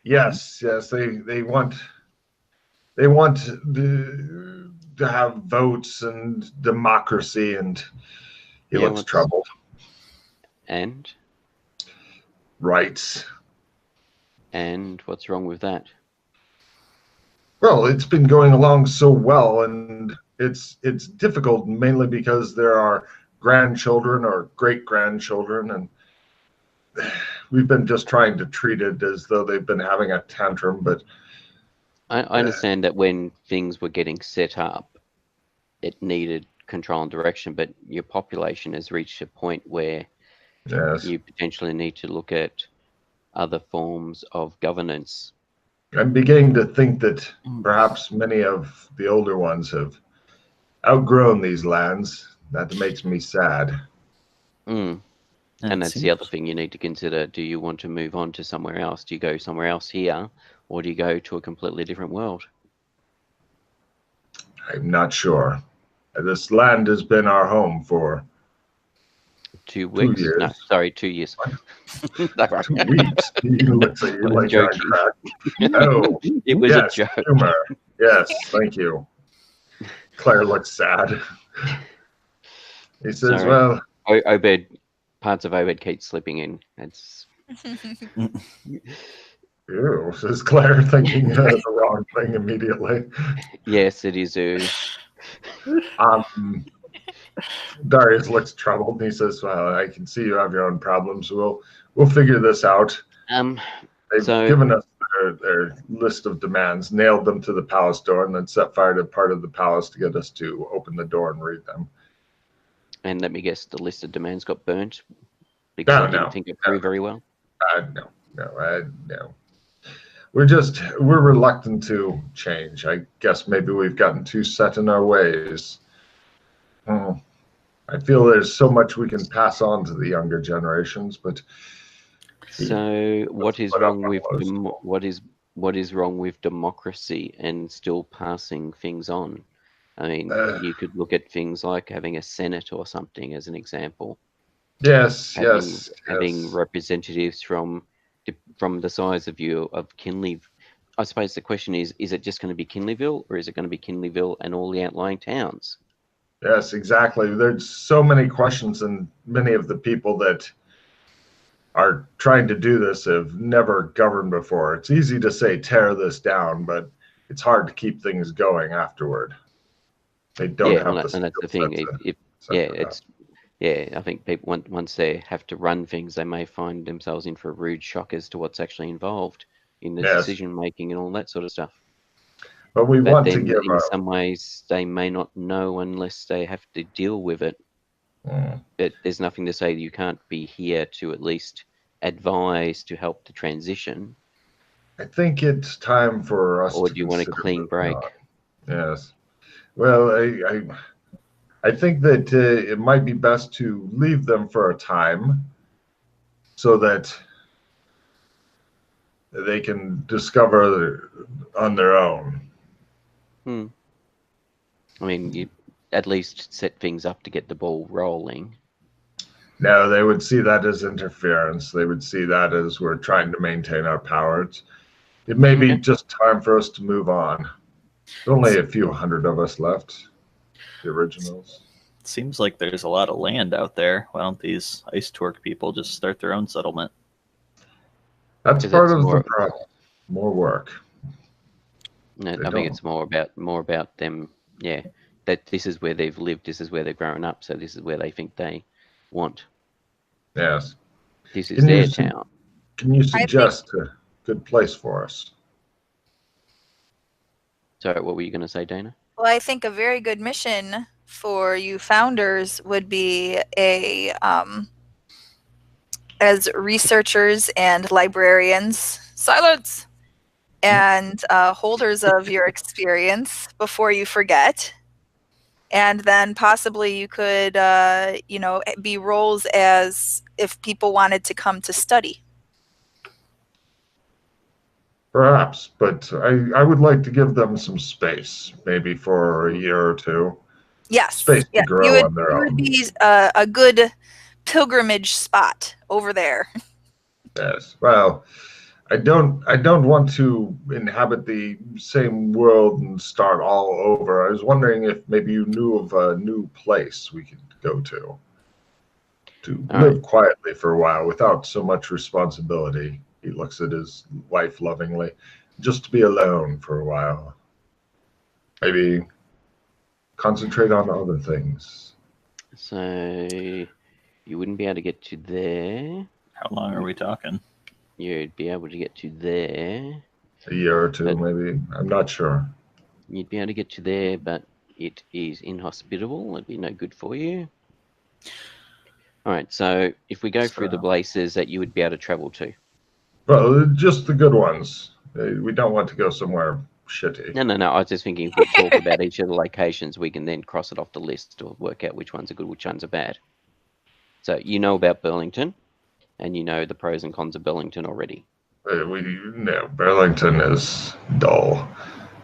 Yes, yes, they want to have votes and democracy, and he Yeah, looks troubled. And Rights. what's wrong with that? Well, it's been going along so well, and it's difficult mainly because there are grandchildren or great grandchildren, and we've been just trying to treat it as though they've been having a tantrum. But I understand that when things were getting set up, it needed control and direction, but your population has reached a point where yes, you potentially need to look at other forms of governance. I'm beginning to think that perhaps many of the older ones have outgrown these lands. That makes me sad. Mm. And that's the other thing you need to consider. Do you want to move on to somewhere else? Do you go somewhere else here, or do you go to a completely different world? I'm not sure. This land has been our home for 2 2 weeks? years. No, sorry, 2 years. 2 weeks. You look like you like joking. crack. Oh, it was yes, a joke. humor. Yes, thank you. Claire looks sad. He says, Sorry. well, Obed, parts of Obed keep slipping in. It's ew, says Claire, thinking the wrong thing immediately. yes, it is. Darius looks troubled, and he says, well, I can see you have your own problems. We'll figure this out. They've given us their list of demands, nailed them to the palace door, and then set fire to part of the palace to get us to open the door and read them. And let me guess, the list of demands got burnt because I didn't think it through very well. No. We're reluctant to change. I guess maybe we've gotten too set in our ways. I feel there's so much we can pass on to the younger generations, but so what is wrong with what is wrong with democracy and still passing things on? I mean, you could look at things like having a Senate or something as an example. Having representatives from the size of Kinley. I suppose the question is it just going to be Kinleyville, or is it going to be Kinleyville and all the outlying towns? Yes, exactly. There's so many questions, and many of the people that are trying to do this have never governed before. It's easy to say tear this down, but it's hard to keep things going afterward. They don't have the and that's the thing. I think people once they have to run things, they may find themselves in for a rude shock as to what's actually involved in the decision making and all that sort of stuff. But want to give in some ways they may not know unless they have to deal with it. But there's nothing to say that you can't be here to at least advise to help the transition. I think it's time for us. Or do you want a clean break? Yes. Well, I think that it might be best to leave them for a time so that they can discover on their own. I mean, you at least set things up to get the ball rolling. No, they would see that as interference. They would see that as we're trying to maintain our power. It may be just time for us to move on. There's only a few hundred of us left, the originals. Seems like there's a lot of land out there. Why don't these Ice Torque people just start their own settlement? That's part of the problem. More work. No, I think it's more about them. Yeah, that this is where they've lived. This is where they've grown up. So this is where they think they want. Yes. This is their town. Can you suggest a good place for us? Sorry, what were you going to say, Dana? Well, I think a very good mission for you founders would be as researchers and librarians, silence, and holders of your experience before you forget. And then possibly you could, be roles as if people wanted to come to study. Perhaps, but I would like to give them some space, maybe for a year or two. Yes. Space to grow on their own. It would be a good pilgrimage spot over there. Yes. Well, I don't want to inhabit the same world and start all over. I was wondering if maybe you knew of a new place we could go to live quietly for a while without so much responsibility. He looks at his wife lovingly. Just to be alone for a while. Maybe concentrate on other things. So you wouldn't be able to get to there. How long are we talking? You'd be able to get to there. A year or two, maybe. I'm not sure. You'd be able to get to there, but it is inhospitable. It'd be no good for you. All right, so if we go through the places that you would be able to travel to. Well, just the good ones. We don't want to go somewhere shitty. No. I was just thinking if we talk about each of the locations, we can then cross it off the list to work out which ones are good, which ones are bad. So you know about Burlington, and you know the pros and cons of Burlington already. Burlington is dull.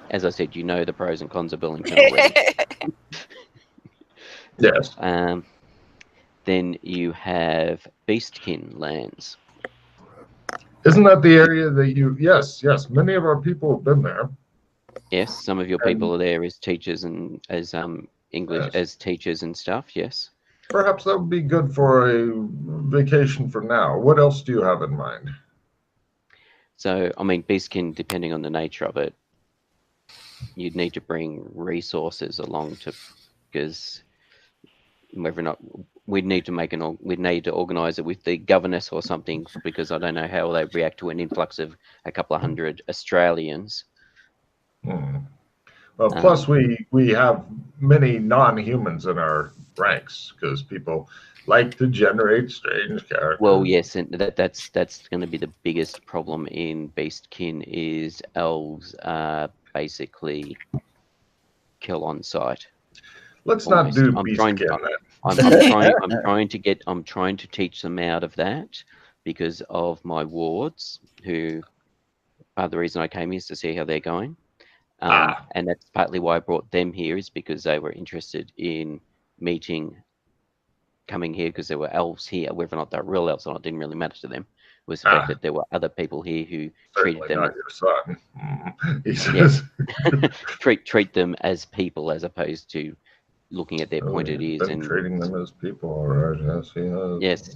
As I said, you know the pros and cons of Burlington already. Yes. Then you have Beastkin lands. Isn't that the area that you... Yes. Many of our people have been there. Yes, some of your people are there as teachers and as English as teachers and stuff, yes. Perhaps that would be good for a vacation for now. What else do you have in mind? So, I mean, Beastkin, depending on the nature of it, you'd need to bring resources along to... Because whether or not... We'd need to organise it with the governess or something, because I don't know how they react to an influx of a couple of hundred Australians. Well, plus we have many non-humans in our ranks, because people like to generate strange characters. Well, yes, and that's going to be the biggest problem in Beastkin is elves basically kill on sight. Let's not do Beastkin then. I'm trying to teach them out of that because of my wards, who are the reason I came here is to see how they're going. And that's partly why I brought them here, is because they were interested in coming here because there were elves here. Whether or not they're real elves or not didn't really matter to them. It was the fact that there were other people here who treated them. Not your son. He says. treat them as people as opposed to looking at their pointed ears and treating them as people. All right. Yes.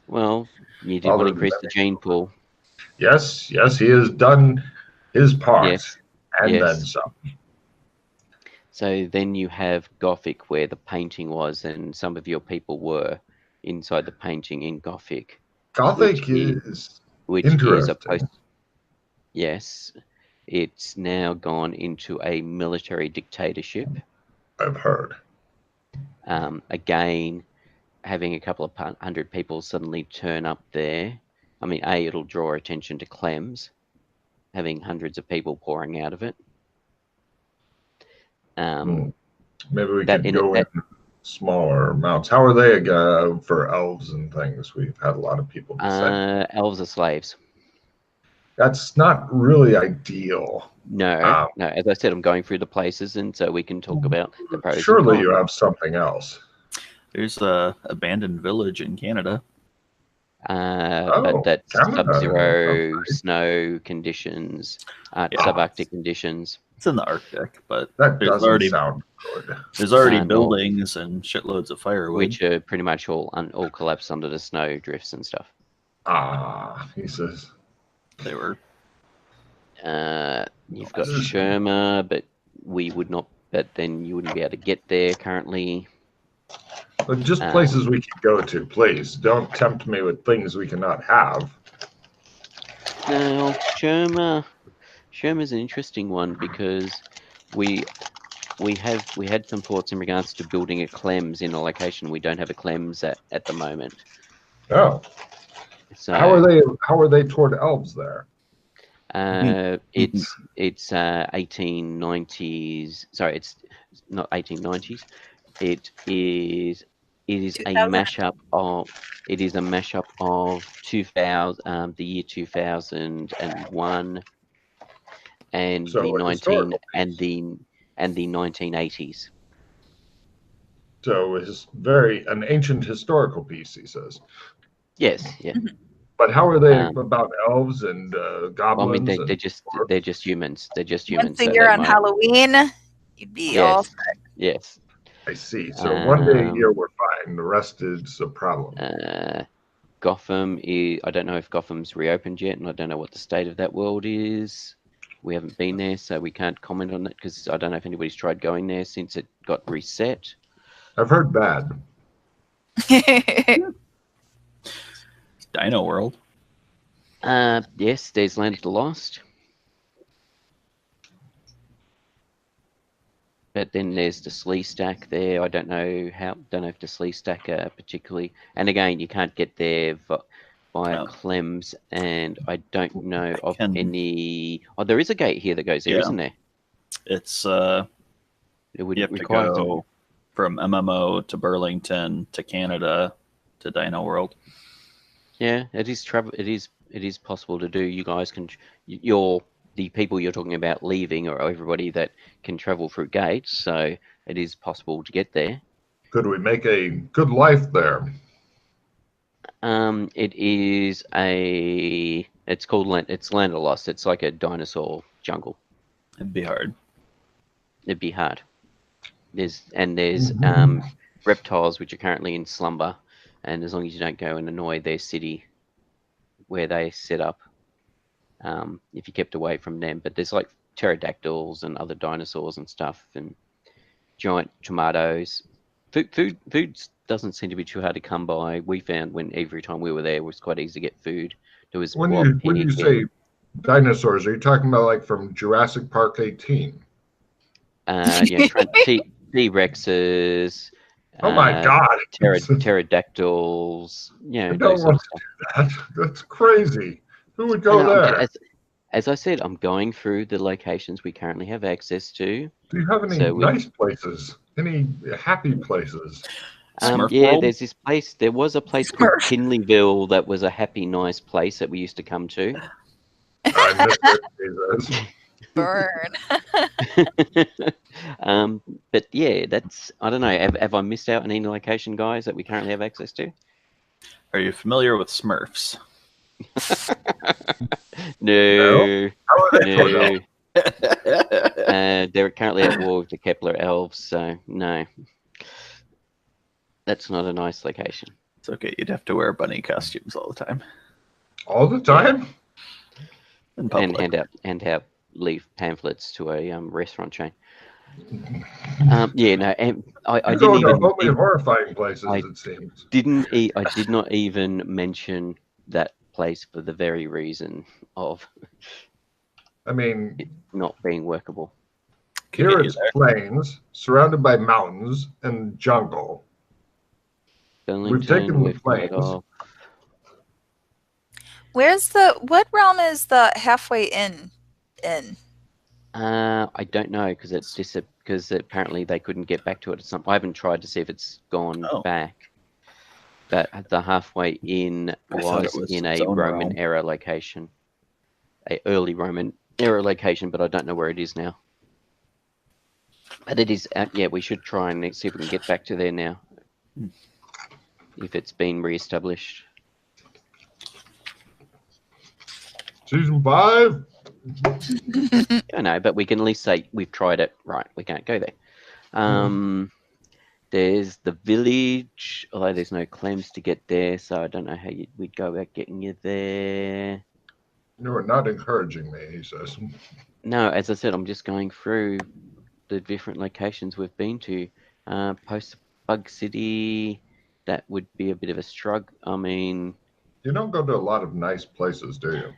Well, you did want to increase the gene pool. Yes, he has done his part, and then some. So then you have Gothic, where the painting was, and some of your people were inside the painting in Gothic. Gothic is interesting. Yes, it's now gone into a military dictatorship. I've heard. Again, having a couple of hundred people suddenly turn up there. I mean, it'll draw attention to Clems, having hundreds of people pouring out of it. Maybe we could go in smaller amounts. How are they for elves and things? We've had a lot of people say. Elves are slaves. That's not really ideal. No. As I said, I'm going through the places, and so we can talk about the pros. Surely you have something else. There's a abandoned village in Canada. But that's sub-zero snow conditions, subarctic conditions. It's in the Arctic, but that doesn't sound good. There's already buildings and shitloads of firewood, which are pretty much all collapsed under the snow drifts and stuff. He says they were. You've got Sherma, but we would not. But then you wouldn't be able to get there currently. But just places we can go to, please. Don't tempt me with things we cannot have. Now, Sherma's an interesting one because we had some thoughts in regards to building a Clems in a location. We don't have a Clems at the moment. Oh. So how are they toward elves there? It's 1890s. Sorry, it's not 1890s. It is a mashup of 2000, the year 2001, and the 1980s. So it's an ancient historical piece, he says. Yes, yeah. But how are they about elves and goblins? Well, I mean, they're just humans. They're just humans. Once a year on Halloween, you'd be all set. Yes. I see. So 1 day a year we're fine. The rest is a problem. Gotham is. I don't know if Gotham's reopened yet, and I don't know what the state of that world is. We haven't been there, so we can't comment on it because I don't know if anybody's tried going there since it got reset. I've heard bad. Dino World. Yes, there's Land of the Lost. But then there's the Slee Stack there. I don't know if the Slee Stack are particularly. And again, you can't get there via Clems, and I don't know of any. Oh, there is a gate here that goes there, isn't there? It's it would you have to go from MMO to Burlington to Canada to Dino World. Yeah, it is travel. It is possible to do. You guys can. The people you're talking about leaving or everybody that can travel through gates, so it is possible to get there. Could we make a good life there? It's called Land of Lost. It's like a dinosaur jungle. It'd be hard. It'd be hard. There's reptiles which are currently in slumber, and as long as you don't go and annoy their city where they set up, if you kept away from them. But there's like pterodactyls and other dinosaurs and stuff, and giant tomatoes. Food doesn't seem to be too hard to come by. We found every time we were there, it was quite easy to get food. There was when you say dinosaurs, are you talking about like from Jurassic Park 18? T-Rexes. Oh my God! Pterodactyls. I don't want to do that. That's crazy. Who would go there? As I said, I'm going through the locations we currently have access to. Do you have any nice places? Any happy places? There's this place. There was a place called Kinleyville that was a happy, nice place that we used to come to. I miss it, Jesus. Burn. But yeah, I don't know. Have I missed out on any location, guys, that we currently have access to? Are you familiar with Smurfs? No. They're currently at war with the Kepler elves, so no. That's not a nice location. It's okay. You'd have to wear bunny costumes all the time. All the time? In public. And have leave pamphlets to a restaurant chain. I didn't even. Horrifying places. It seems. I did not even mention that place for the very reason of. It not being workable. Here it's plains surrounded by mountains and jungle. We've taken the plains. What realm is the halfway in? I don't know because apparently they couldn't get back to it. I haven't tried to see if it's gone back. But the halfway in was in a Roman era location, a early Roman era location, but I don't know where it is now. But it is. We should try and see if we can get back to there now, if it's been re-established. Season 5. I know, but we can at least say we've tried it. Right, we can't go there. There's the village, although there's no claims to get there, so I don't know how we'd go about getting you there. You are not encouraging me, he says. No, as I said, I'm just going through the different locations we've been to. Post-Bug City, that would be a bit of a struggle. You don't go to a lot of nice places, do you?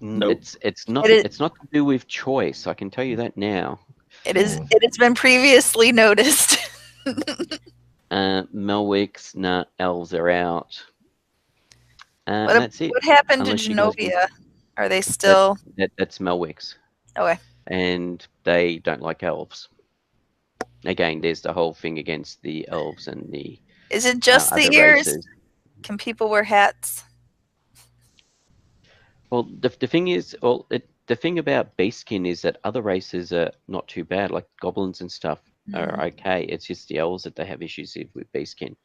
Nope. It's not to do with choice. I can tell you that now. It has been previously noticed. Melwick's, elves are out. That's it. What happened to Genovia? Are they still? That's Melwick's. Okay. And they don't like elves. Again, there's the whole thing against the elves and the. Is it just the ears? Races. Can people wear hats? Well, the thing is, the thing about beastkin is that other races are not too bad, like goblins and stuff are okay. It's just the elves that they have issues with beastkin.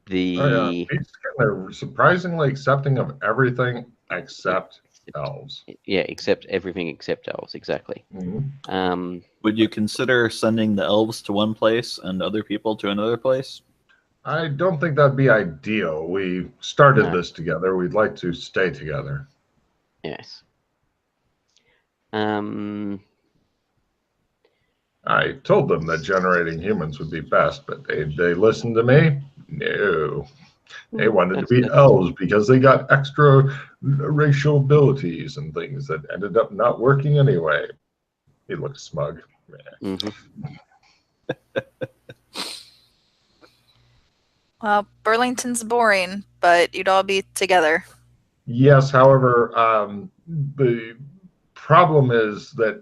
They're surprisingly accepting of everything except elves. Yeah, except everything except elves, exactly. Mm-hmm. Would you consider sending the elves to one place and other people to another place? I don't think that'd be ideal. We started this together. We'd like to stay together. Yes. I told them that generating humans would be best, but they listened to me? No. They wanted to be elves because they got extra racial abilities and things that ended up not working anyway. He looked smug. Mm-hmm. Well, Burlington's boring, but you'd all be together. Yes, however, the problem is that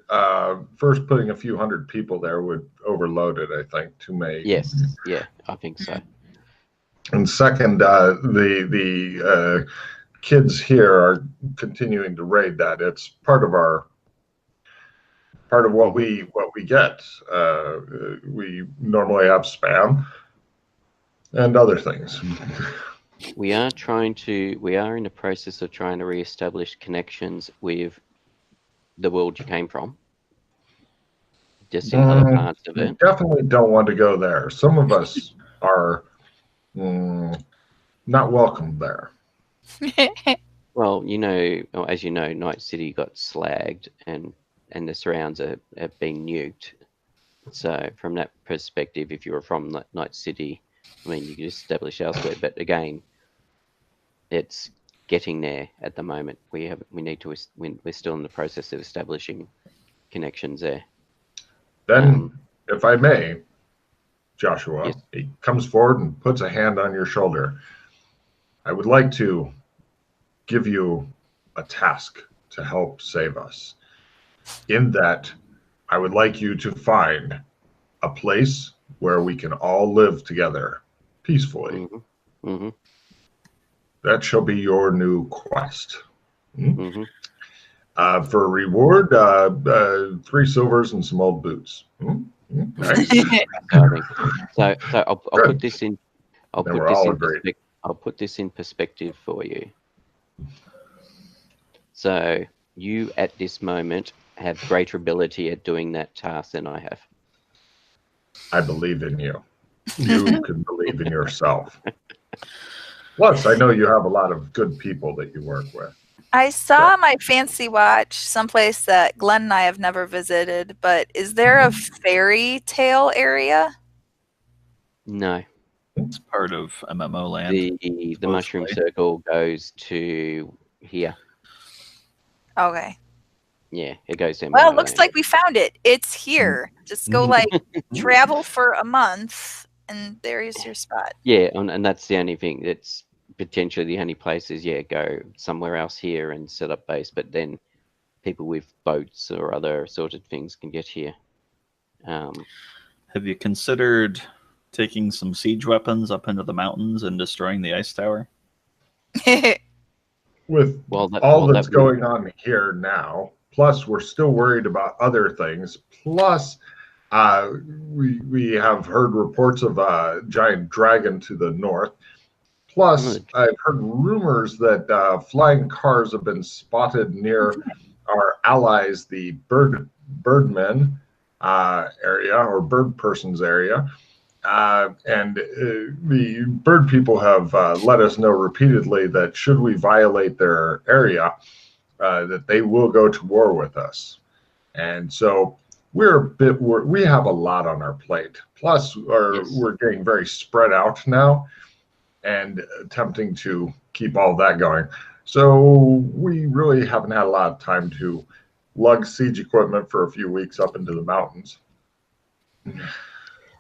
first putting a few hundred people there would overload it, I think, too many. Yes, yeah, I think so. And second, the kids here are continuing to raid that. It's part of what we get. We normally have spam and other things. We are in the process of trying to reestablish connections with the world you came from. Just in other parts of it. Definitely don't want to go there. Some of us are not welcome there. Well, as you know, Night City got slagged and the surrounds have been nuked. So from that perspective, if you were from Night City, I mean, you could establish elsewhere. But again, it's getting there at the moment. We're still in the process of establishing connections there. Then, if I may, Joshua, yes. He comes forward and puts a hand on your shoulder. I would like to give you a task to help save us. In that, I would like you to find a place where we can all live together peacefully. Mm-hmm. Mm-hmm. That shall be your new quest. Mm-hmm. For a reward, 3 silvers and some old boots. Mm-hmm. Nice. So I'll put this in. I'll put this in perspective for you. So you at this moment have greater ability at doing that task than I have. I believe in you. You can believe in yourself. Plus, I know you have a lot of good people that you work with. I saw my fancy watch someplace that Glenn and I have never visited, but is there a fairy tale area? No. It's part of MMO land. The mushroom circle goes to here. Okay. Yeah, it goes to Well, it looks like we found it. It's here. Just go travel for a month and there's your spot. Yeah, and that's the only thing. It's potentially the only place is go somewhere else here and set up base, but then people with boats or other sort of things can get here. Have you considered taking some siege weapons up into the mountains and destroying the ice tower? With all that's going on here now, plus we're still worried about other things, plus we have heard reports of a giant dragon to the north. Plus, I've heard rumors that flying cars have been spotted near our allies, the Birdmen area or Bird Persons area. And the bird people have let us know repeatedly that should we violate their area, that they will go to war with us. And so we have a lot on our plate. Plus, we're getting very spread out now and attempting to keep all that going. So we really haven't had a lot of time to lug siege equipment for a few weeks up into the mountains.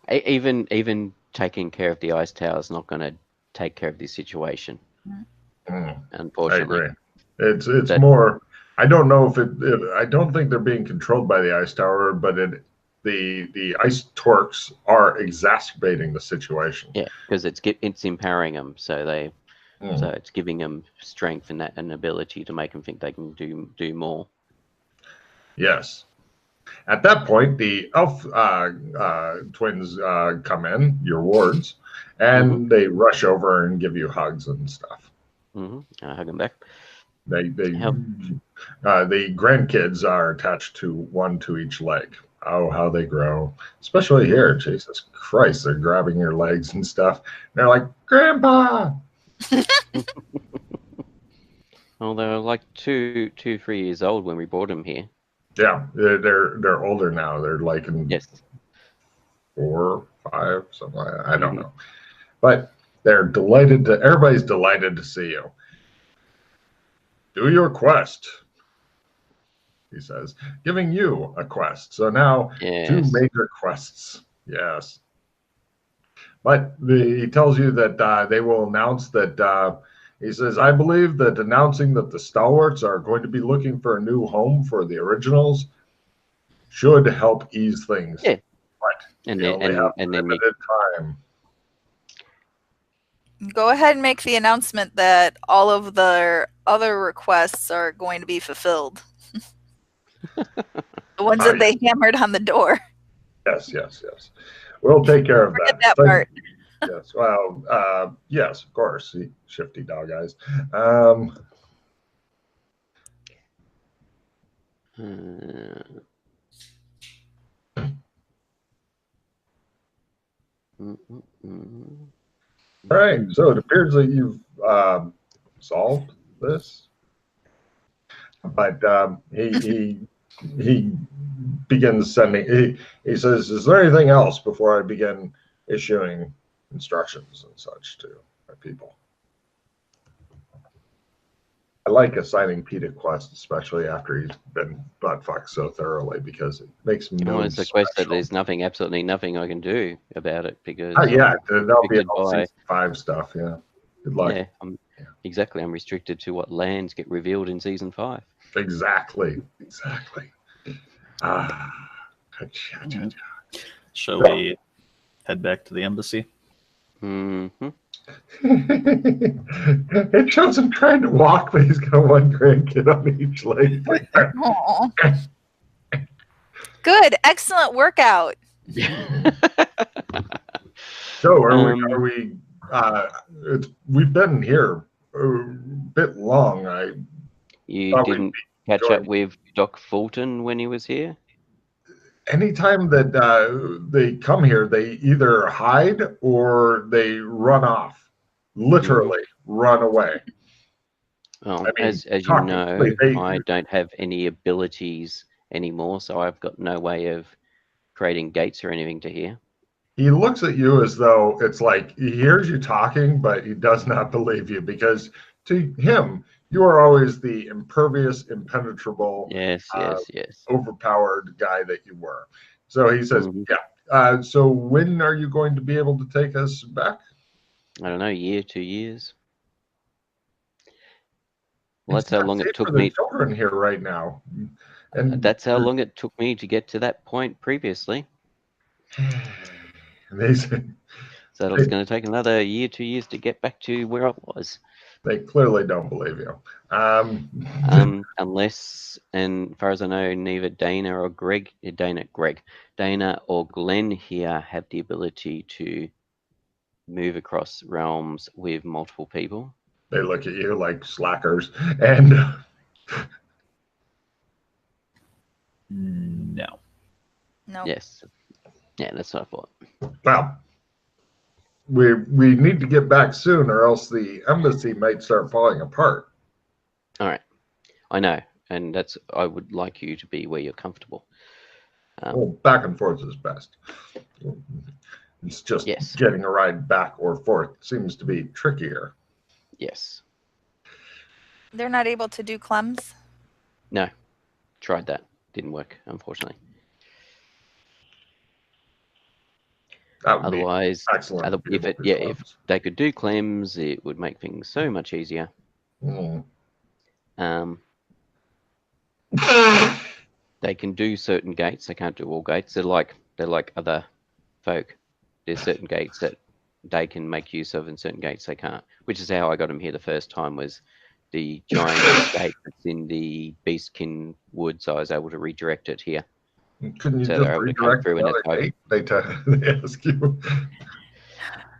Even taking care of the ice tower is not going to take care of this situation. Unfortunately, I agree. It's more. I don't know if I don't think they're being controlled by the ice tower, but the ice torques are exacerbating the situation. Yeah, because it's empowering them, so so it's giving them strength and an ability to make them think they can do more. Yes. At that point, the elf twins come in, your wards, and they rush over and give you hugs and stuff. I hug them back. The grandkids are attached to one to each leg. Oh, how they grow. Especially here. Jesus Christ, they're grabbing your legs and stuff. They're like, Grandpa! Well, they were like 3 years old when we brought them here. Yeah, they're older now. They're like in 4, 5, something like that. I don't know. But they're delighted to, everybody's delighted to see you. Do your quest, he says, giving you a quest. So now 2 major quests. Yes. But he tells you that they will announce that, he says, I believe that announcing that the Stalwarts are going to be looking for a new home for the originals should help ease things. Yeah. But and they only have limited time. Go ahead and make the announcement that all of their other requests are going to be fulfilled. The ones that they hammered on the door. Yes. We'll take care of that. That part. Yes, well, yes, of course. Shifty dog eyes. All right, so it appears that you've solved this, but he begins sending. He says, "Is there anything else before I begin issuing instructions and such to my people?" I like assigning Pete a quest, especially after he's been butt-fucked so thoroughly, because it makes him know. It's a quest that there's absolutely nothing I can do about it, because there'll be all season 5 stuff. Yeah, good luck. Yeah, exactly. I'm restricted to what lands get revealed in season 5. Exactly. Shall we head back to the embassy? It shows him trying to walk, but he's got 1 grandkid on each leg. Good, excellent workout. So are we? We've been here a bit long. You didn't catch up with Doc Fulton when he was here? Anytime that they come here, they either hide or they run off. Literally run away. Well, as you know, I don't have any abilities anymore, so I've got no way of creating gates or anything to here. He looks at you as though it's like he hears you talking, but he does not believe you, because to him, you are always the impervious, impenetrable, overpowered guy that you were. So he says, so when are you going to be able to take us back? I don't know, year, 2 years. Well, that's how long it took me. Children here right now, and that's how long it took me to get to that point previously. Amazing. So it's going to take another year, 2 years to get back to where I was. They clearly don't believe you. Unless, and as far as I know, neither Dana or Dana or Glenn here have the ability to move across realms with multiple people. They look at you like slackers, and no. Yes. Yeah, that's what I thought. Well, we need to get back soon, or else the embassy might start falling apart. All right, I know, and I would like you to be where you're comfortable. Well, back and forth is best. It's just getting a ride back or forth seems to be trickier. Yes. They're not able to do Clems? No, tried that, didn't work, unfortunately. Otherwise, if they could do Clems, it would make things so much easier. They can do certain gates. They can't do all gates. They're like other folk. There's certain gates that they can make use of, and certain gates they can't. Which is how I got them here the first time. Was the giant gate that's in the Beastkin Woods? I was able to redirect it here. Couldn't you so just they're able to come redirect through the in a other token. gate? They ask you.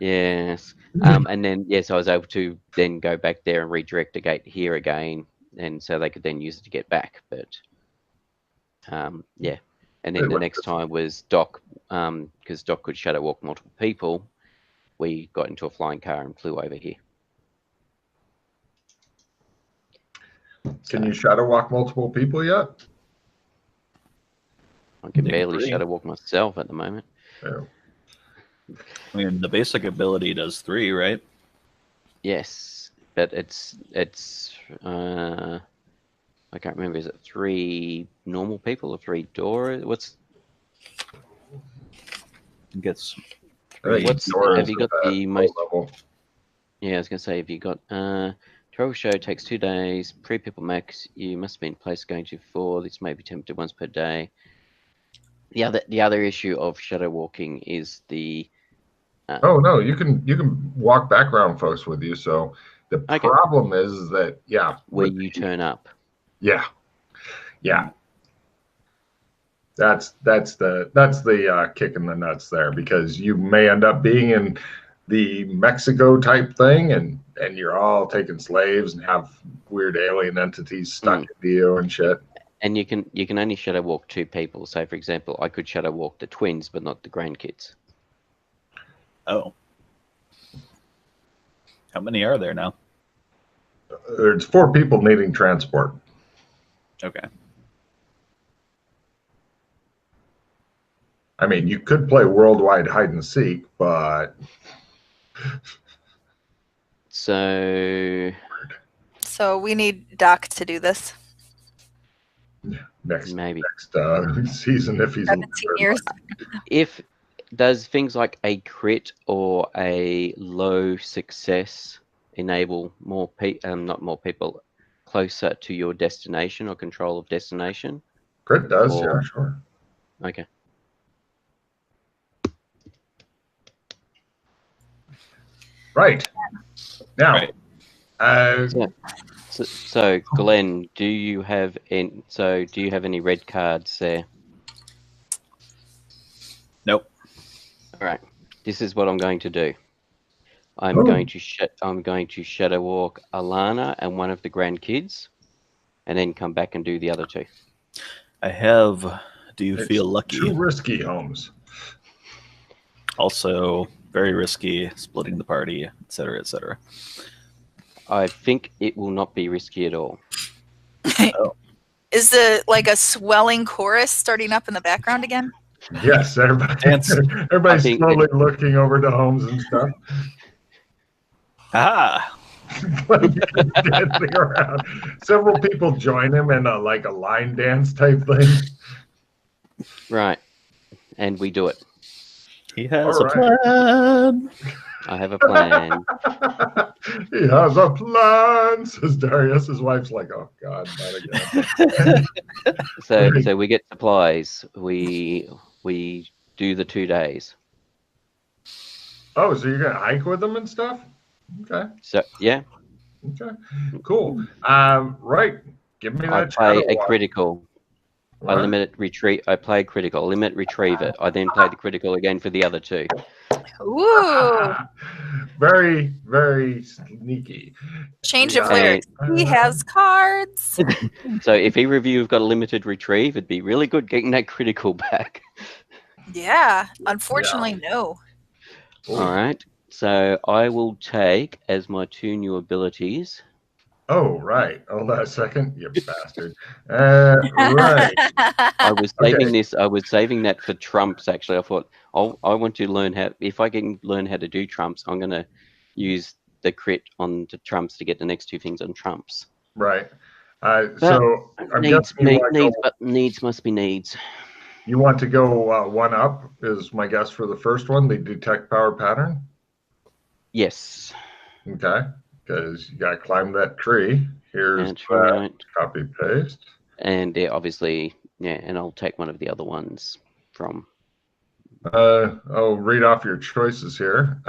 Yes. And then, yes, I was able to then go back there and redirect the gate here again, and so they could then use it to get back. But yeah. And then the next time was Doc, because Doc could shadow walk multiple people. We got into a flying car and flew over here. Can you shadow walk multiple people yet? I can barely shadow walk myself at the moment. Yeah. I mean, the basic ability does 3, right? Yes, but it's I can't remember. Is it 3 normal people or 3 door? What's gets? Have you got the most? Level. Yeah, I was gonna say, have you got travel show takes 2 days, 3 people max. You must have been placed going to 4. This may be tempted once per day. The other issue of shadow walking is the. Oh no, you can walk background folks with you. So the problem is that where you turn up. Yeah. That's the kick in the nuts there, because you may end up being in the Mexico type thing, and you're all taking slaves and have weird alien entities stuck into you and shit. And you can only shadow walk 2 people. So, for example, I could shadow walk the twins, but not the grandkids. Oh. How many are there now? There's 4 people needing transport. Okay. I mean, you could play worldwide hide and seek, but so we need Doc to do this. Next season, if he's 17 years. If does things like a crit or a low success enable more not more people closer to your destination or control of destination? Crit does, yeah, sure. Okay. Right. Now, so Glenn, do you have any red cards there? Nope. All right. This is what I'm going to do. I'm going to shadow walk Alana and one of the grandkids, and then come back and do the other 2. I have. Do you feel lucky? Too risky, Holmes. Also, very risky, splitting the party, etc., etc. I think it will not be risky at all. Oh. Is it like a swelling chorus starting up in the background again? Yes, everybody's slowly looking over to Holmes and stuff. Dancing around. Several people join him in a line dance type thing. Right, and we do it. He has a plan. I have a plan. He has a plan, says Darius. His wife's like, oh God, not again. So we get supplies. We do the 2 days. Oh, so you're gonna hike with them and stuff? Okay. So yeah. Okay. Cool. Right. Give me that. I play a critical. What? I play a critical. Limit retrieve it. I then play the critical again for the other 2. Ooh. Very, very sneaky. Change of lyrics. He has cards. So if either of you have got a limited retrieve, it'd be really good getting that critical back. Yeah. Unfortunately, no. Ooh. All right. So I will take as my 2 new abilities. Oh, right. Hold on a second, you bastard. Right. I was saving this. I was saving that for trumps, actually. I thought, I want to learn if I can learn how to do trumps, I'm going to use the crit on the trumps to get the next 2 things on trumps. Right. So I'm guessing needs must be needs. You want to go 1 up is my guess for the first one, the detect power pattern? Yes. Okay. Because you got to climb that tree. Here's copy paste. And obviously, and I'll take one of the other ones from. I'll read off your choices here.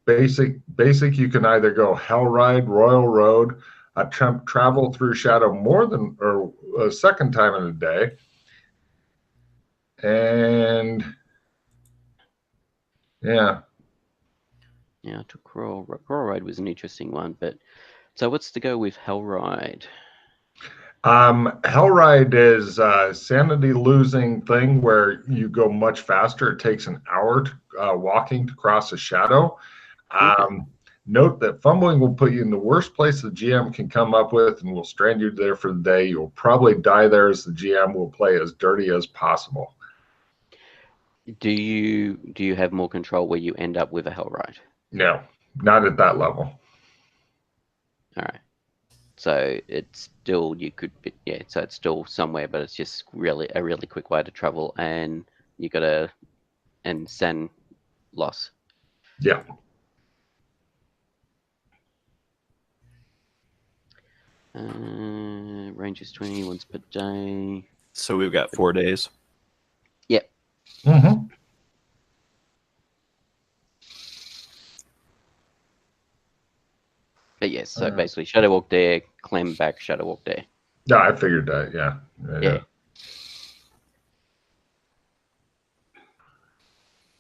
Basic, you can either go Hell Ride, Royal Road, travel through shadow more than or a second time in a day, And yeah. Yeah, I took Coral Ride was an interesting one, but so what's to go with Hell Ride? Hell Ride is a sanity losing thing where you go much faster. It takes an hour walking to cross a shadow. Okay. Note that fumbling will put you in the worst place the GM can come up with and will strand you there for the day. You'll probably die there as the GM will play as dirty as possible. Do you have more control where you end up with a Hell Ride? No, not at that level. All right. So it's still so it's still somewhere, but it's just really a really quick way to travel, and you gotta send loss. Yeah. Range is 20 once per day. So we've got 4 days. Yep. Mm-hmm. But yes, so basically Shadow Walk there, climb back, Shadow Walk there. Yeah, I figured that, yeah.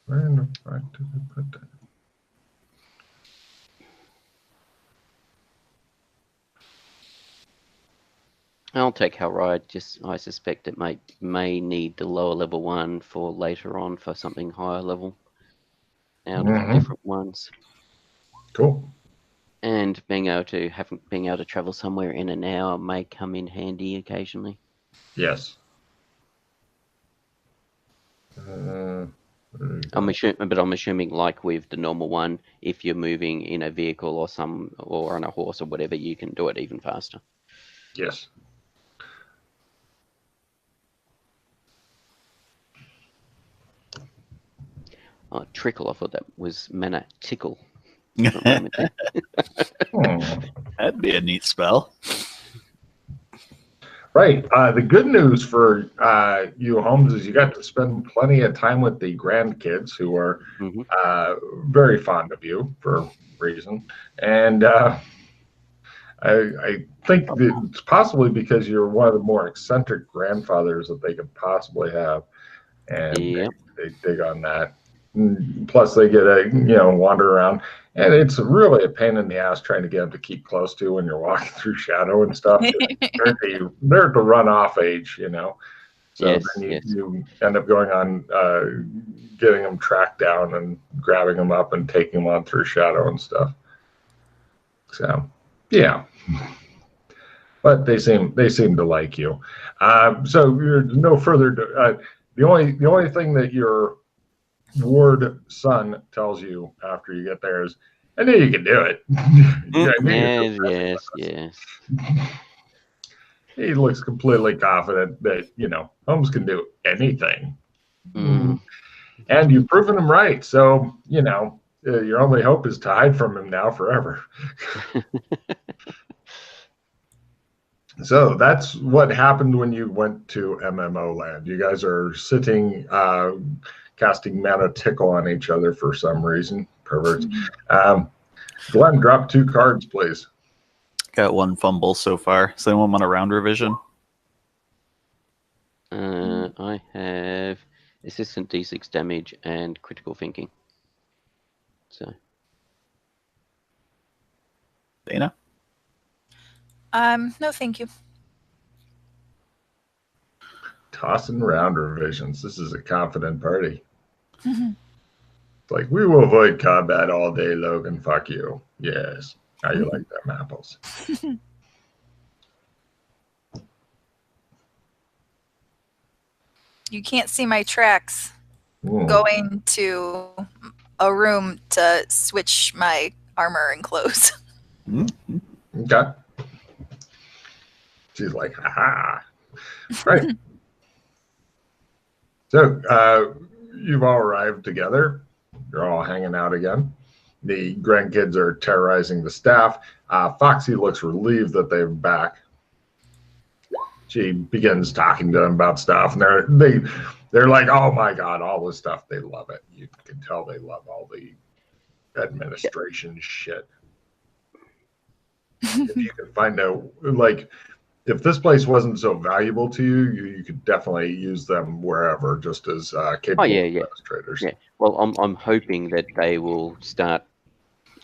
Where in the fuck did I put that? I'll take Hell Ride. Just I suspect it may need the lower level one for later on for something higher level out of different ones. Cool. And being able to travel somewhere in an hour may come in handy occasionally. Yes. I'm assuming like with the normal one, if you're moving in a vehicle or on a horse or whatever, you can do it even faster. Yes. Oh, trickle. I thought that was mana tickle. That'd be a neat spell. Right. The good news for you, Holmes, is you got to spend plenty of time with the grandkids who are very fond of you for a reason. And I think that it's possibly because you're one of the more eccentric grandfathers that they could possibly have. And they dig on that. Plus, they get to wander around, and it's really a pain in the ass trying to get them to keep close to when you're walking through shadow and stuff. They're at the run off age, So then you end up going on getting them tracked down and grabbing them up and taking them on through shadow and stuff. So, yeah. But they seem to like you. So there's no further. The only thing that your ward son tells you after you get there is, I knew you could do it. Yes. He looks completely confident that, Holmes can do anything. And you've proven him right. So, your only hope is to hide from him now forever. So that's what happened when you went to MMO land. You guys are sitting, casting mana tickle on each other for some reason. Perverts. Glenn, drop 2 cards, please. Got 1 fumble so far. Does anyone want a round revision? I have assistant D6 damage and critical thinking. So, Dana? No, thank you. Tossing round revisions. This is a confident party. It's like, we will avoid combat all day, Logan. Fuck you. Yes. How you like them apples? You can't see my tracks. Going to a room to switch my armor and clothes. Okay. She's like, haha. Right. So you've all arrived together. You're all hanging out again. The grandkids are terrorizing the staff. Foxy looks relieved that they're back. She begins talking to them about stuff, and they're like, oh my God, all this stuff. They love it. You can tell they love all the administration shit. If you can find out, like, if this place wasn't so valuable to you, you could definitely use them wherever, just as capable administrators. Yeah. Well, I'm hoping that they will start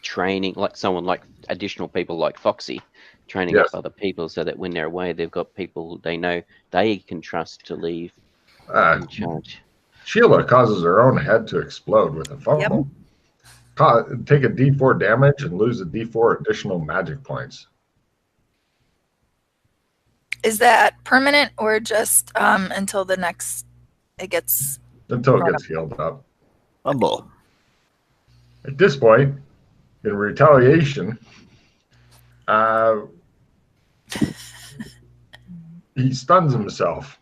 training, like someone like additional people like Foxy, training up other people so that when they're away, they've got people they know they can trust to leave in charge. Sheila causes her own head to explode with a phone. Yep. Take a D4 damage and lose a D4 additional magic points. Is that permanent or just until the next it gets healed up? Humble. At this point, in retaliation, he stuns himself.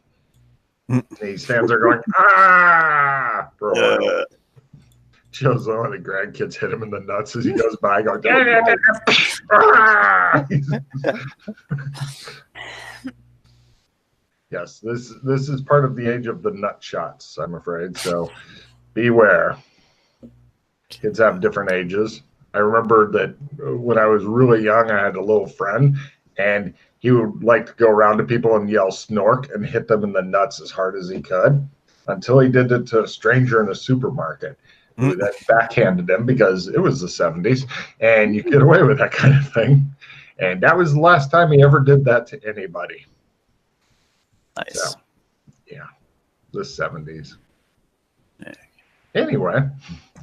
He stands there going, ah! For a while. Shows one of the grandkids hit him in the nuts as he goes by, going, ah! Yes, this is part of the age of the nut shots, I'm afraid. So beware. Kids have different ages. I remember that when I was really young, I had a little friend, and he would like to go around to people and yell snork and hit them in the nuts as hard as he could until he did it to a stranger in a supermarket who then backhanded him because it was the 70s and you get away with that kind of thing. And that was the last time he ever did that to anybody. Nice. So, yeah, the 70s. Anyway,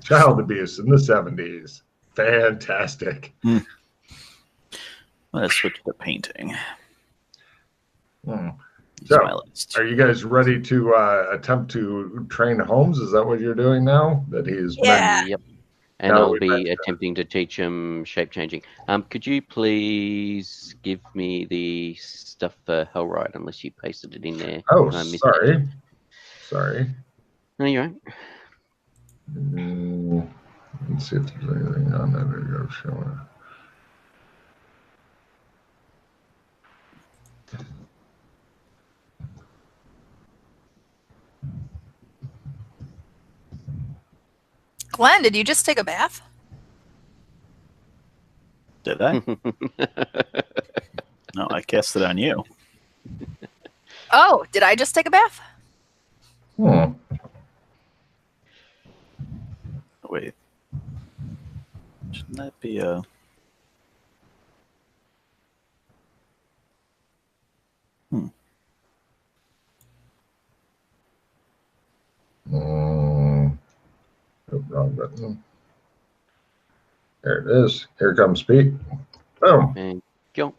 child abuse in the 70s. Fantastic. Let's switch to painting. So, are you guys ready to attempt to train Holmes? Is that what you're doing now? That he's Yep. And I'll be attempting to teach him shape changing. Could you please give me the stuff for Hellride, unless you pasted it in there? Oh, sorry. Sorry. No, you're right. Let's see if there's anything on that video showing. Glenn, did you just take a bath? Did I? No, I cast it on you. Oh, did I just take a bath? Wait. Shouldn't that be a... Wrong button. There it is. Here comes Pete. Boom. And go.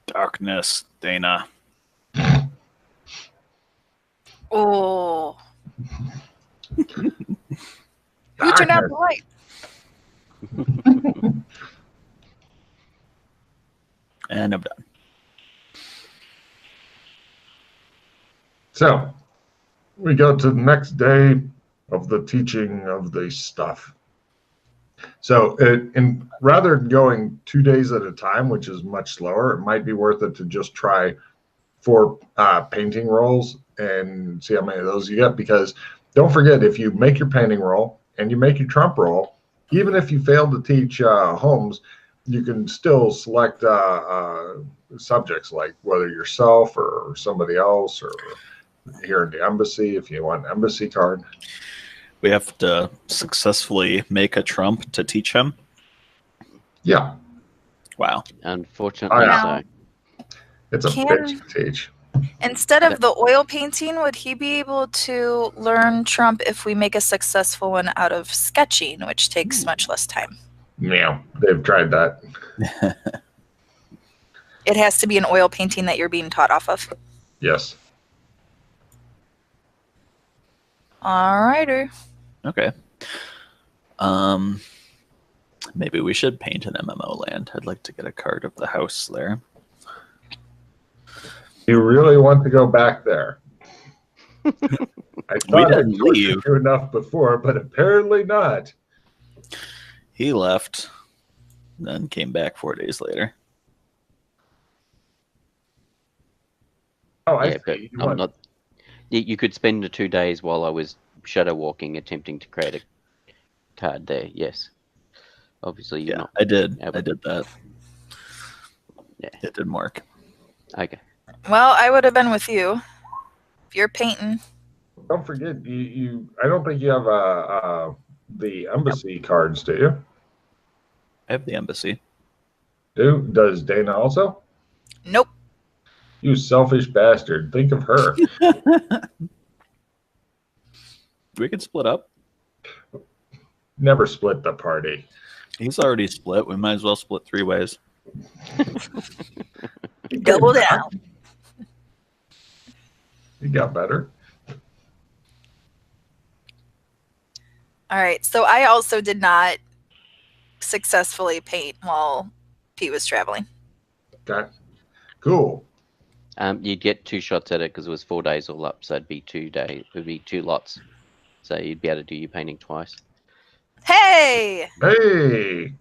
Darkness, Dana. Oh. Who turned out the light? And I'm done. So, we go to the next day of the teaching of the stuff. So, rather than going 2 days at a time, which is much slower, it might be worth it to just try 4 painting rolls and see how many of those you get. Because don't forget, if you make your painting roll and you make your trump roll, even if you fail to teach Holmes, you can still select subjects like whether yourself or somebody else, or here in the embassy if you want an embassy card. We have to successfully make a trump to teach him? Yeah. Wow. Unfortunately, so. It's a bitch to teach. Instead of the oil painting, would he be able to learn trump if we make a successful one out of sketching, which takes much less time? Yeah, they've tried that. It has to be an oil painting that you're being taught off of. Yes. All righty. Okay. Maybe we should paint an MMO land. I'd like to get a card of the house there. You really want to go back there? I thought I told you enough before, but apparently not. He left, then came back 4 days later. Oh, I see. I'm not. You could spend the 2 days while I was shadow walking, attempting to create a card there. Yes. Obviously, you're not. I did. I did that. Yeah. It didn't work. Okay. Well, I would have been with you if you're painting. Don't forget, you. I don't think you have the embassy cards, do you? I have the embassy. Does Dana also? Nope. You selfish bastard. Think of her. We could split up. Never split the party. He's already split. We might as well split 3 ways. Double down. You got better. All right. So I also did not successfully paint while Pete was traveling. Okay. Cool. You'd get 2 shots at it because it was 4 days all up, so it'd be 2 days. It'd be 2 lots, so you'd be able to do your painting twice. Hey! Hey!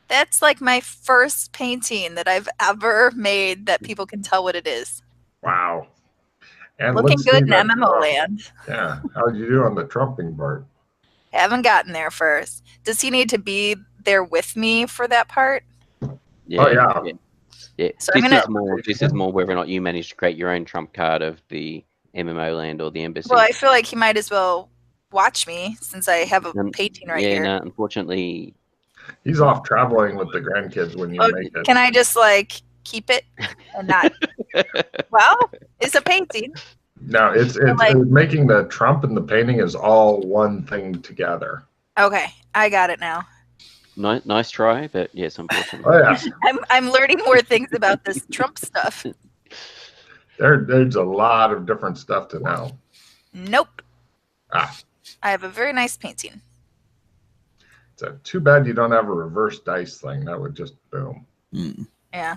That's like my first painting that I've ever made that people can tell what it is. Wow. And looking good in MMO land. Yeah. How'd you do on the trumping part? Haven't gotten there first. Does he need to be there with me for that part? Yeah. Oh, yeah. Yeah. So this is more whether or not you manage to create your own trump card of the MMO land or the embassy. Well, I feel like he might as well watch me since I have a painting right here. Yeah, no, unfortunately. He's off traveling with the grandkids when you make it. Can I just like keep it and not? Well, it's a painting. No, it's like, making the trump and the painting is all one thing together. Okay, I got it now. Nice try, but yes, unfortunately. Oh, yes. I'm learning more things about this Trump stuff. There's a lot of different stuff to know. Nope. I have a very nice painting. It's too bad you don't have a reverse dice thing. That would just boom. Yeah.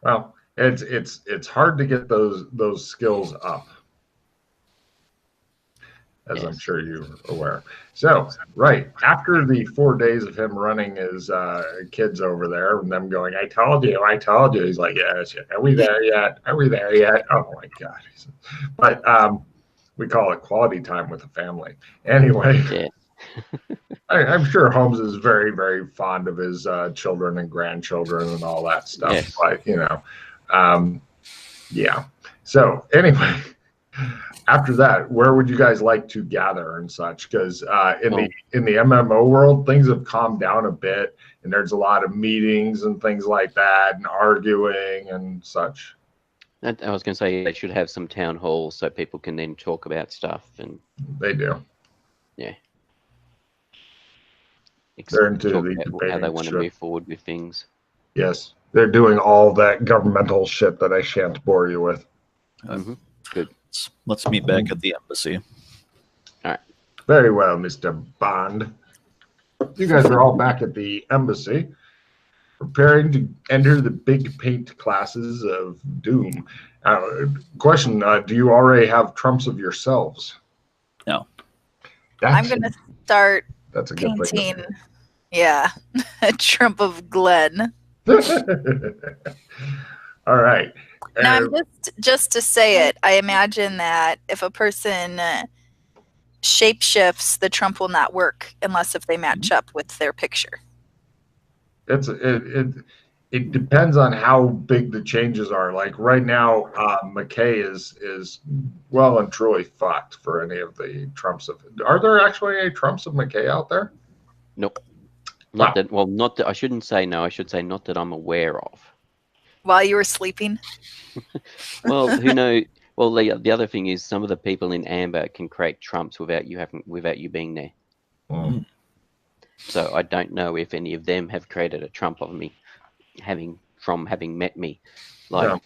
Well, it's hard to get those skills up, as I'm sure you're aware. So, right, after the 4 days of him running his kids over there and them going, I told you, he's like, yes, are we there yet? Are we there yet? Oh, my God. But we call it quality time with the family. Anyway, I'm sure Holmes is very, very fond of his children and grandchildren and all that stuff. Yes. But, yeah. So, anyway. After that, where would you guys like to gather and such? Because in the MMO world, things have calmed down a bit, and there's a lot of meetings and things like that, and arguing and such. I was going to say they should have some town halls so people can then talk about stuff, and they do. Yeah. They're into how they want to move forward with things. Yes, they're doing all that governmental shit that I shan't bore you with. Good. Let's meet back at the embassy. All right. Very well, Mr. Bond. You guys are all back at the embassy, preparing to enter the big paint classes of Doom. Question, do you already have trumps of yourselves? No. I'm going to start that's a good painting, thing. Yeah, a trump of Glenn. All right. Now, just to say it, I imagine that if a person shapeshifts, the trump will not work unless if they match up with their picture. It depends on how big the changes are. Like right now, McKay is well and truly fucked for any of the trumps of. Are there actually any trumps of McKay out there? Nope. Not that. Well, not that. I shouldn't say no. I should say not that I'm aware of. While you were sleeping. Well, who knows? Well, the other thing is some of the people in Amber can create trumps without you being there. So I don't know if any of them have created a trump of me, having met me. Like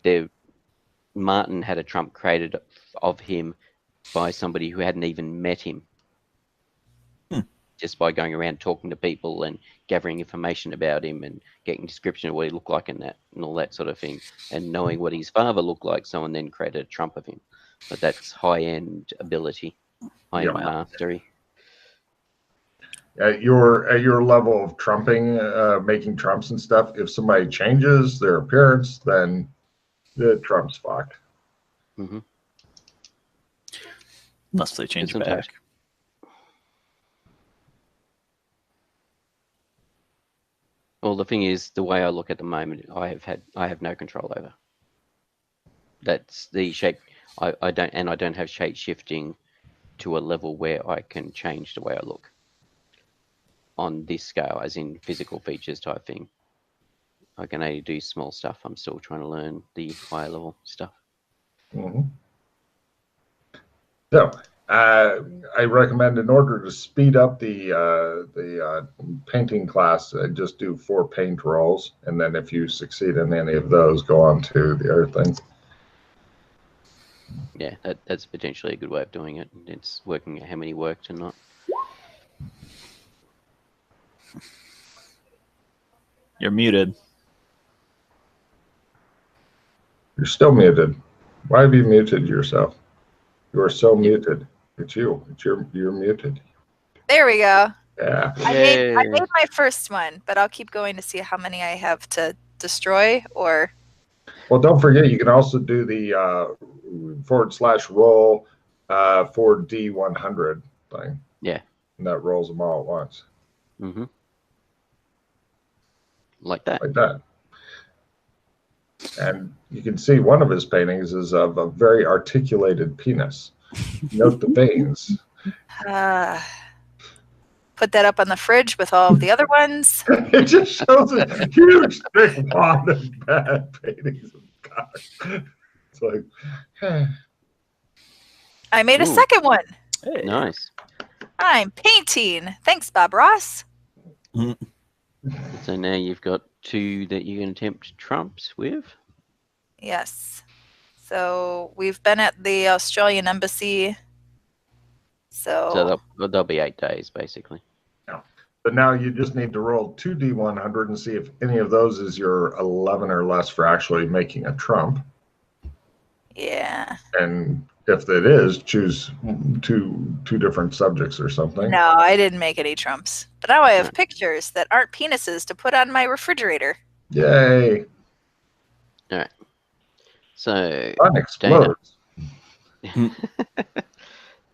Martin had a trump created of him by somebody who hadn't even met him. Just by going around talking to people and gathering information about him and getting a description of what he looked like and all that sort of thing, and knowing what his father looked like, someone then created a trump of him. But that's high-end ability, high-end mastery. At your level of trumping, making trumps and stuff, if somebody changes their appearance, then the trump's fucked. Unless they change back. Well, the thing is, the way I look at the moment, I have no control over. That's the shape. I don't have shape shifting to a level where I can change the way I look on this scale, as in physical features type thing. I can only do small stuff. I'm still trying to learn the higher level stuff. Mm-hmm. So, I recommend, in order to speed up the painting class, just do 4 paint rolls, and then if you succeed in any of those, go on to the other things. Yeah, that's potentially a good way of doing it. It's working out how many worked and not. You're muted. You're still muted. Why have you muted yourself? You are so muted. It's you. You're muted. There we go. Yeah. I made my first one, but I'll keep going to see how many I have to destroy. Or well, don't forget, you can also do the /roll for d100 thing. Yeah. And that rolls them all at once. Mm-hmm. Like that. Like that. And you can see one of his paintings is of a very articulated penis. Note the veins. Put that up on the fridge with all of the other ones. It just shows a huge thick wad of bad paintings of God. It's like, I made a second one. Hey. Nice. I'm painting. Thanks, Bob Ross. So now you've got 2 that you can attempt trumps with. Yes. So we've been at the Australian embassy. So they'll be 8 days, basically. Yeah. But now you just need to roll 2 d100 and see if any of those is your 11 or less for actually making a trump. Yeah. And if it is, choose two different subjects or something. No, I didn't make any trumps. But now I have pictures that aren't penises to put on my refrigerator. Yay. All right. So, Dana.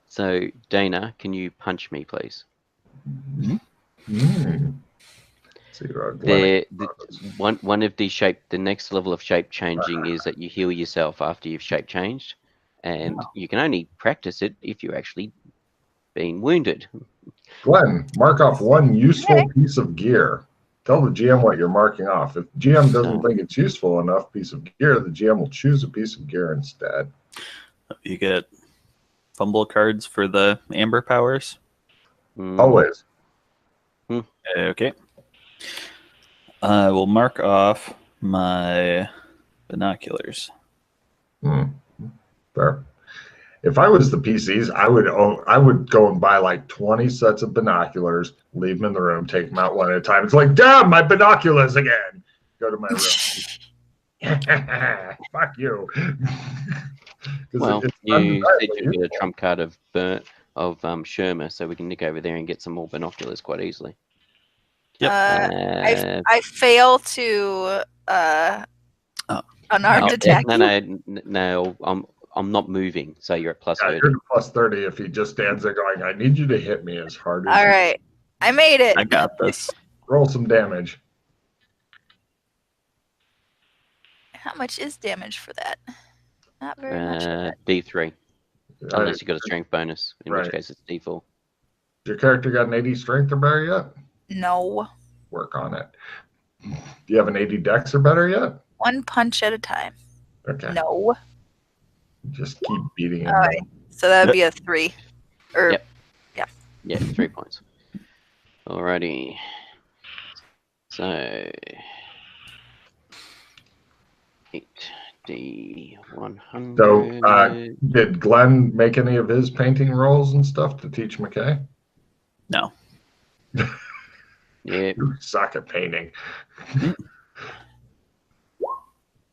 So, Dana, can you punch me, please? One of these the next level of shape changing is that you heal yourself after you've shape changed, and you can only practice it if you're actually being wounded. Glenn, mark off 1 useful piece of gear. Tell the GM what you're marking off. If GM doesn't think it's useful enough piece of gear, the GM will choose a piece of gear instead. You get fumble cards for the amber powers. Always. Okay. I will mark off my binoculars. Fair. If I was the PCs, I would go and buy like 20 sets of binoculars, leave them in the room, take them out one at a time. It's like, damn, my binoculars again. Go to my room. Fuck you. Well, you said you get a trump card of Sherma, so we can nick over there and get some more binoculars quite easily. Yep. I fail to unarmed attack. No, I'm not moving, so you're at plus 30. You're at plus 30 if he just stands there going, I need you to hit me as hard as All right. I made it. I got this. Roll some damage. How much is damage for that? Not very much. D3. Unless you got a strength bonus, in which case it's D4. Your character got an 80 strength or better yet? No. Work on it. Do you have an 80 dex or better yet? 1 punch at a time. Okay. No. Just keep beating him. All right. So that would be a 3. Yeah, 3 points. Alrighty. So 8d100. So did Glenn make any of his painting rolls and stuff to teach McKay? No. Yeah. You suck at painting.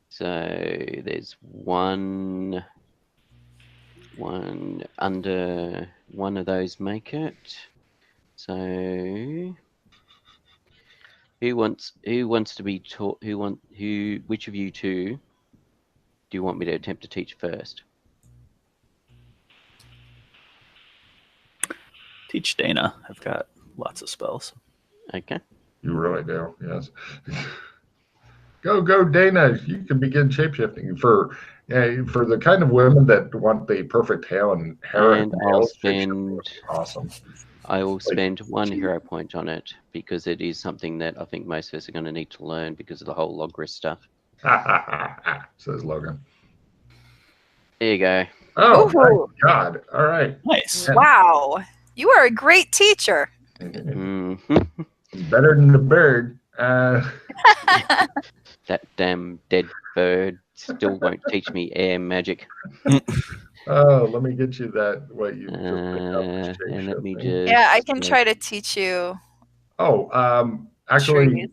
So there's one under one of those make it. So who wants to be taught? Which of you 2 do you want me to attempt to teach first? Teach Dana. I've got lots of spells. Okay. You really do, yes. Go, Dana. You can begin shapeshifting for the kind of women that want the perfect hair and I'll spend awesome. I will spend 1 hero point on it because it is something that I think most of us are going to need to learn because of the whole Logris stuff. Says Logan. There you go. Oh, my God. All right. Nice. Wow. You are a great teacher. Mm-hmm. Better than the bird. That damn dead bird still won't teach me air magic. Oh, let me get you that. What you and let me just. Yeah, I can try to teach you. Oh, actually,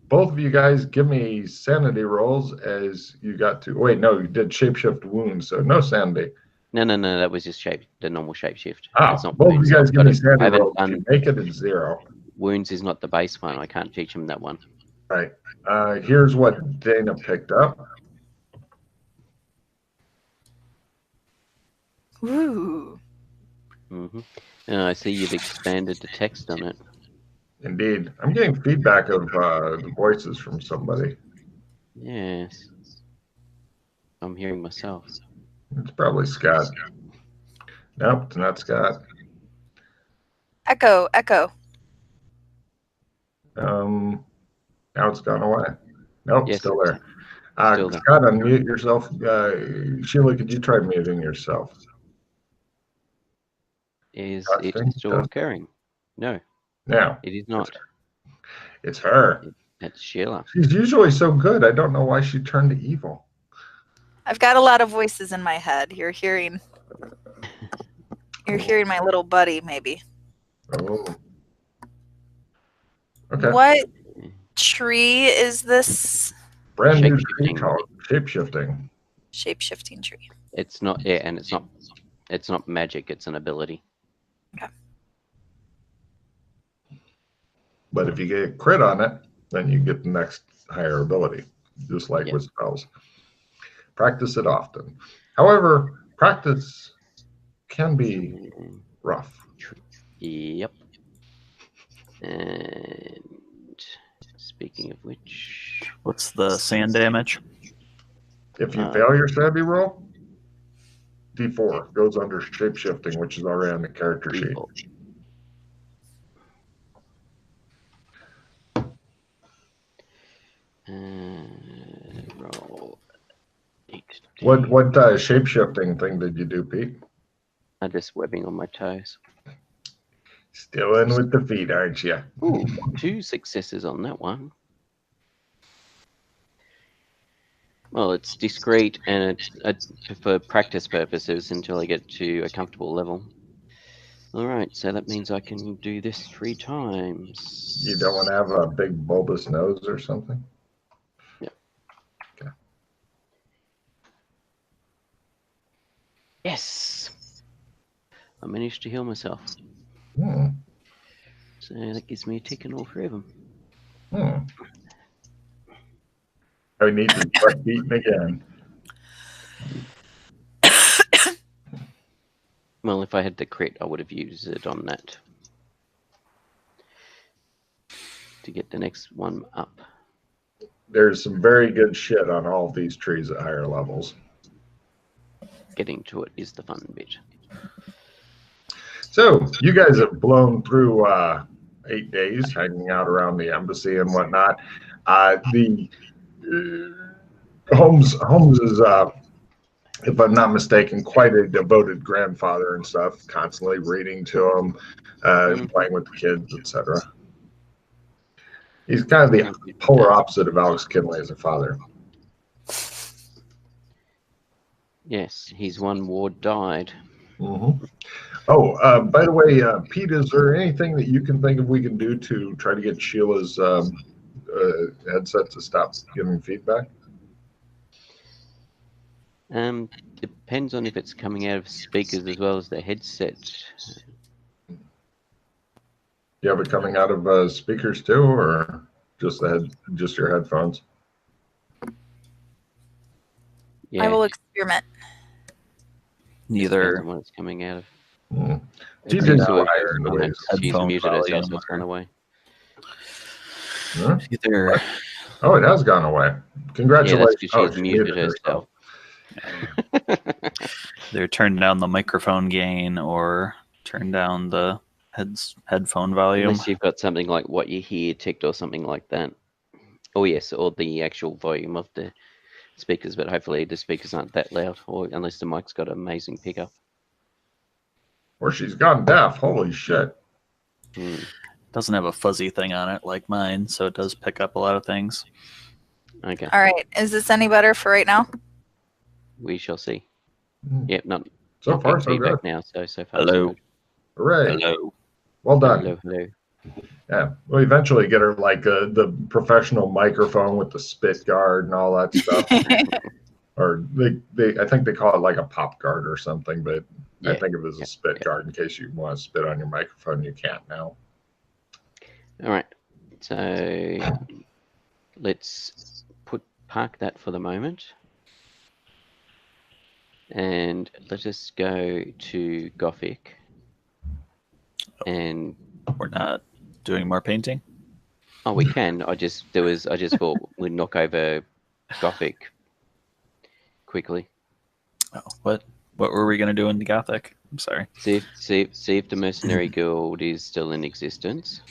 both of you guys give me sanity rolls as you got to. Wait, no, you did shapeshift wounds, so no sanity. No, that was just the normal shapeshift. Both of you guys give me sanity rolls. You make it at 0. Wounds is not the base one. I can't teach him that one. Right. Here's what Dana picked up. Ooh. Mm-hmm. And I see you've expanded the text on it. Indeed. I'm getting feedback of the voices from somebody. Yes. I'm hearing myself. It's probably Scott. Nope, it's not Scott. Echo. Now it's gone away. Nope, yes, still there. Scott, unmute yourself. Sheila, could you try muting yourself? Is it still occurring? No. No. It is not. It's her. That's Sheila. She's usually so good. I don't know why she turned evil. I've got a lot of voices in my head. You're hearing my little buddy, maybe. Oh. Okay. What tree is this? Brand new tree called shapeshifting. Shapeshifting tree. It's not. Yeah, and it's not magic. It's an ability. Okay. But if you get crit on it, then you get the next higher ability, just like with spells. Practice it often. However, practice can be rough. Yep. And speaking of which, what's the sand damage? If you fail your sanity roll, D4 goes under shapeshifting, which is already on the character sheet. Roll 8. What shapeshifting thing did you do, Pete? I'm just webbing on my toes. Still in with the feet, aren't you? Ooh, 2 successes on that one. Well, it's discreet and it's for practice purposes until I get to a comfortable level. All right, so that means I can do this 3 times. You don't want to have a big bulbous nose or something? Yep. Okay. Yes! I managed to heal myself. So that gives me a tick in all 3 of them. I need to start beating again. Well, if I had the crit, I would have used it on that to get the next one up. There's some very good shit on all of these trees at higher levels. Getting to it is the fun bit. So, you guys have blown through 8 days hanging out around the embassy and whatnot. Holmes is, if I'm not mistaken, quite a devoted grandfather and stuff, constantly reading to him, playing with the kids, etc. He's kind of the polar opposite of Alex Kinley as a father. Yes, his one ward died. Mm-hmm. Oh, by the way, Pete, is there anything that you can think of we can do to try to get Sheila's headset to stop giving feedback? Depends on if it's coming out of speakers as well as the headset. You have it coming out of speakers too, or just your headphones? Yeah. I will experiment. Neither. When it's coming out of. She's muted as headphone well. It's gone away. Huh? Either... Oh, it has gone away. Congratulations. Yeah, that's because she's muted herself. Either turn down the microphone gain or turn down the headphone volume. Unless you've got something like what you hear ticked or something like that. Oh yes, or the actual volume of the speakers, but hopefully the speakers aren't that loud, or unless the mic's got amazing pickup. Or she's gone deaf. Holy shit. Doesn't have a fuzzy thing on it like mine, so it does pick up a lot of things. Okay. All right. Is this any better for right now? We shall see. Yep, not far so feedback good. now. So far Hello. so good. Hooray. Hello. Well done. Hello. Yeah, we'll eventually get her like the professional microphone with the spit guard and all that stuff. Or I think they call it like a pop guard or something, but I think of it as a spit guard in case you want to spit on your microphone. You can't now. All right, so let's park that for the moment, and let us go to Gothic. And we're not doing more painting. Oh, we can. I just thought we'd knock over Gothic quickly. Oh, what were we gonna do in the Gothic? I'm sorry. See if the Mercenary Guild is still in existence.